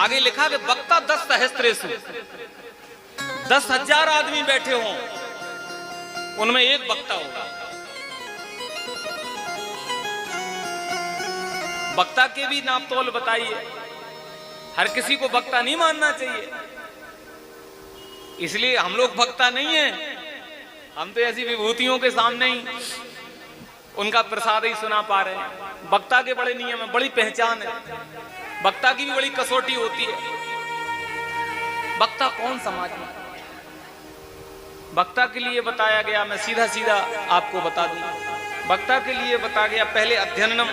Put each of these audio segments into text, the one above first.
आगे लिखा कि वक्ता 10 सहस्त्रेषु, 10,000 आदमी बैठे हों, उनमें एक वक्ता होगा। वक्ता के भी नाप तोल बताइए। हर किसी को वक्ता नहीं मानना चाहिए, इसलिए हम लोग वक्ता नहीं है। हम तो ऐसी विभूतियों के सामने ही उनका प्रसाद ही सुना पा रहे हैं। वक्ता के बड़े नियम है, बड़ी पहचान है, वक्ता की भी बड़ी कसौटी होती है। वक्ता कौन समाज में? वक्ता के लिए बताया गया, मैं सीधा सीधा आपको बता दूं। वक्ता के लिए बताया गया, पहले अध्ययनम,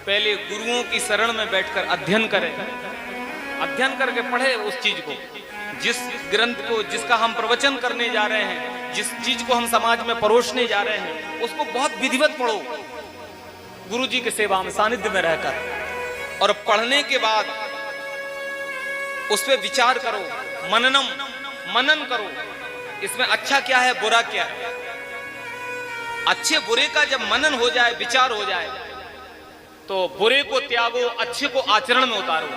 पहले गुरुओं की शरण में बैठकर अध्ययन करें, अध्ययन करके पढ़े उस चीज को, जिस ग्रंथ को, जिसका हम प्रवचन करने जा रहे हैं, जिस चीज को हम समाज में परोसने जा रहे हैं, उसको बहुत विधिवत पढ़ो, गुरु जी की सेवा में, सानिध्य में रहकर। और पढ़ने के बाद उस पर विचार करो, मनन करो, इसमें अच्छा क्या है, बुरा क्या है। अच्छे बुरे का जब मनन हो जाए, विचार हो जाए, तो बुरे को त्यागो, अच्छे को आचरण में उतारो।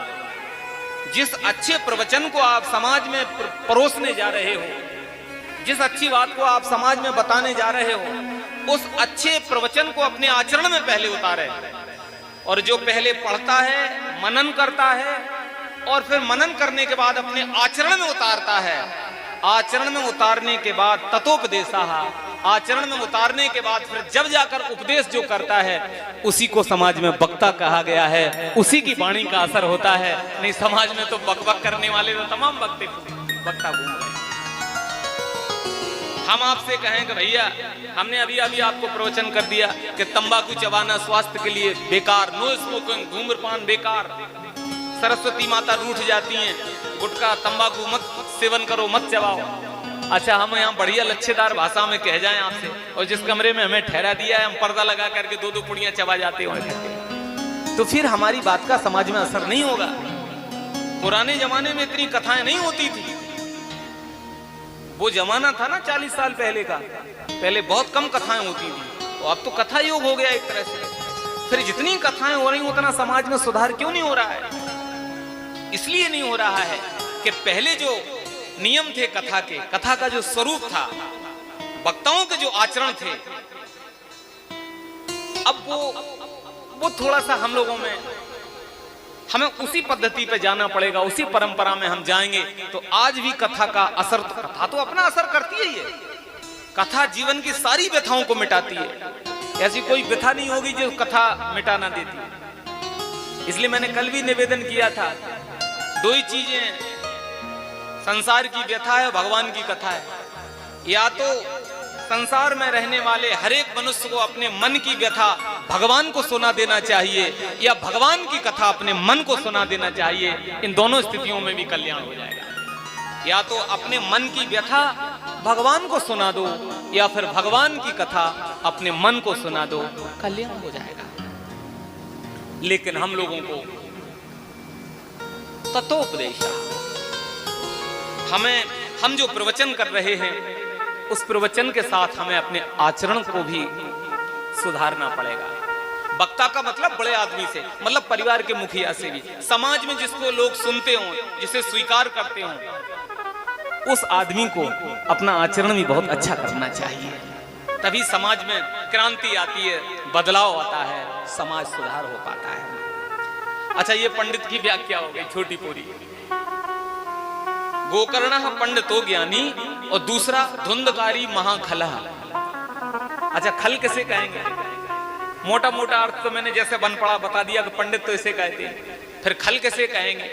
जिस अच्छे प्रवचन को आप समाज में परोसने जा रहे हो, जिस अच्छी बात को आप समाज में बताने जा रहे हो, उस अच्छे प्रवचन को अपने आचरण में पहले उतारे। और जो पहले पढ़ता है, मनन करता है, और फिर मनन करने के बाद अपने आचरण में उतारता है, आचरण में उतारने के बाद ततोपदेशः, आचरण में उतारने के बाद फिर जब जाकर उपदेश जो करता है, उसी को समाज में वक्ता कहा गया है। उसी की वाणी का असर होता है। नहीं, समाज में तो बकबक करने वाले तो तमाम वक्ता घूम रहे हैं। हम आपसे कहें कि भैया, हमने अभी अभी आपको प्रवचन कर दिया कि तंबाकू चबाना स्वास्थ्य के लिए बेकार, नो स्मोकिंग, धूम्रपान बेकार, सरस्वती माता रूठ जाती हैं, गुटखा तंबाकू मत सेवन करो, मत चबाओ। अच्छा, हम यहाँ बढ़िया लच्छेदार भाषा में कह जाएं आपसे, और जिस कमरे में हमें ठहरा दिया है, हम पर्दा लगा करके 2-2 पुड़ियां चबा जाते हैं, तो फिर हमारी बात का समाज में असर नहीं होगा। पुराने जमाने में इतनी कथाएं नहीं होती थी। वो जमाना था ना 40 साल पहले का, पहले बहुत कम कथाएं होती थी, तो अब तो कथा योग हो गया एक तरह से। फिर जितनी कथाएं हो रही, उतना समाज में सुधार क्यों नहीं हो रहा है? इसलिए नहीं हो रहा है कि पहले जो नियम थे कथा के, कथा का जो स्वरूप था, वक्ताओं के जो आचरण थे, अब वो थोड़ा सा हम लोगों में, हमें उसी पद्धति पे जाना पड़ेगा, उसी परंपरा में हम जाएंगे तो आज भी कथा का असर, कथा तो अपना असर करती है। ये कथा जीवन की सारी व्यथाओं को मिटाती है। ऐसी कोई व्यथा नहीं होगी जो कथा मिटा ना देती। इसलिए मैंने कल भी निवेदन किया था, 2 ही चीजें संसार की व्यथा है, भगवान की कथा है। या तो संसार में रहने वाले हर एक मनुष्य को अपने मन की व्यथा भगवान को सुना देना चाहिए, या भगवान की कथा अपने मन को सुना देना चाहिए। इन दोनों स्थितियों में भी कल्याण हो जाएगा। या तो अपने मन की व्यथा भगवान को सुना दो, या फिर भगवान की कथा अपने मन को सुना दो, कल्याण हो जाएगा। लेकिन हम लोगों को तत्वोपदेश, हम जो प्रवचन कर रहे हैं, उस प्रवचन के साथ हमें अपने आचरण को भी सुधारना पड़ेगा। वक्ता का मतलब बड़े आदमी से, मतलब परिवार के मुखिया से भी, समाज में जिसको लोग सुनते हों, जिसे स्वीकार करते हों, उस आदमी को अपना आचरण भी बहुत अच्छा करना चाहिए। तभी समाज में क्रांति आती है, बदलाव आता है, समाज सुधार हो पाता है। अच्छा, ये पंडित की व्याख्या हो गई छोटी पूरी। गोकर्णः पंडितो ज्ञानी, और दूसरा धुंधकारी महाखलः। अच्छा, खल किसे कहेंगे? मोटा मोटा अर्थ तो मैंने जैसे बन पड़ा बता दिया कि पंडित तो इसे कहते हैं। फिर खल किसे कहेंगे?